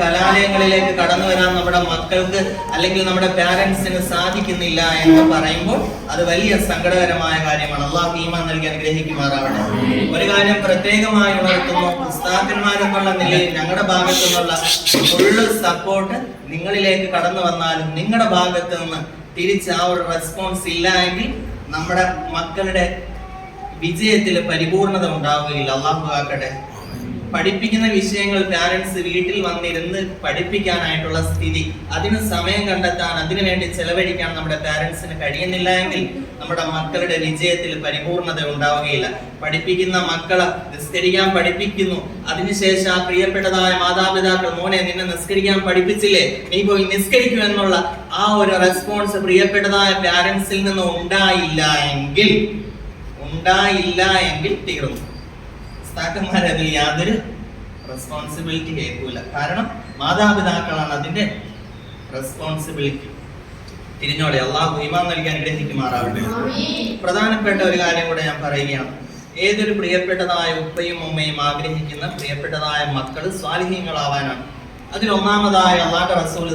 കലാലയങ്ങളിലേക്ക് കടന്നു വരാൻ നമ്മുടെ മക്കൾക്ക് അല്ലെങ്കിൽ നമ്മുടെ പാരന്റ്സിന് സാധിക്കുന്നില്ല എന്ന് പറയുമ്പോൾ അത് വലിയ സങ്കടകരമായ കാര്യമാണ്. അള്ളാഹു ഈമാൻ നൽകി അനുഗ്രഹിക്കുമാറാവട്ടെ. ഒരു കാര്യം പ്രത്യേകമായി ഉണർത്തുന്നു, ഉസ്താദന്മാരെന്നുള്ള നിലയിൽ ഞങ്ങളുടെ ഭാഗത്തു നിന്നുള്ള ഫുള്ള് സപ്പോർട്ട് നിങ്ങളിലേക്ക് കടന്നു വന്നാലും നിങ്ങളുടെ ഭാഗത്ത് നിന്ന് തിരിച്ച് ആ ഒരു റെസ്പോൺസ് ഇല്ല എങ്കിൽ നമ്മുടെ മക്കളുടെ വിജയത്തിൽ പരിപൂർണത ഉണ്ടാവുകയില്ല. അള്ളാഹു ആക്കട്ടെ. പഠിപ്പിക്കുന്ന വിഷയങ്ങൾ പാരന്റ്സ് വീട്ടിൽ വന്നിരുന്ന് പഠിപ്പിക്കാനായിട്ടുള്ള സ്ഥിതി, അതിന് സമയം കണ്ടെത്താൻ, അതിനു വേണ്ടി ചെലവഴിക്കാൻ നമ്മുടെ പാരന്റ്സിന് കഴിയുന്നില്ല എങ്കിൽ നമ്മുടെ മക്കളുടെ വിജയത്തിൽ പരിപൂർണത ഉണ്ടാവുകയില്ല. പഠിപ്പിക്കുന്ന മക്കളെ നിസ്കരിക്കാൻ പഠിപ്പിക്കുന്നു, അതിനുശേഷം ആ പ്രിയപ്പെട്ടതായ മാതാപിതാക്കൾ മോനെ നിന്നെ നിസ്കരിക്കാൻ പഠിപ്പിച്ചില്ലേ, നീ പോയി നിസ്കരിക്കൂ എന്നുള്ള ആ ഒരു റെസ്പോൺസ് പ്രിയപ്പെട്ടതായ പാരന്റ്സിൽ നിന്ന് ഉണ്ടായില്ല എങ്കിൽ തീർന്നു. ഉസ്താദന്മാർ അതിൽ യാതൊരു റെസ്പോൺസിബിലിറ്റി കേൾക്കൂല. കാരണം മാതാപിതാക്കളാണ് അതിന്റെ റെസ്പോൺസിബിലിറ്റി. തിരിഞ്ഞോളെ. അള്ളാഹു ഈമാൻ നൽകി അനുഗ്രഹിക്കുമാറാവട്ടെ. പ്രധാനപ്പെട്ട ഒരു കാര്യം കൂടെ ഞാൻ പറയുകയാണ്. ഏതൊരു പ്രിയപ്പെട്ടതായ ഉപ്പയും ഉമ്മയും ആഗ്രഹിക്കുന്ന പ്രിയപ്പെട്ടതായ മക്കൾ സ്വാലിഹീങ്ങളാവാനാണ്. അതിൽ ഒന്നാമതായ അള്ളാഹുവിന്റെ റസൂൽ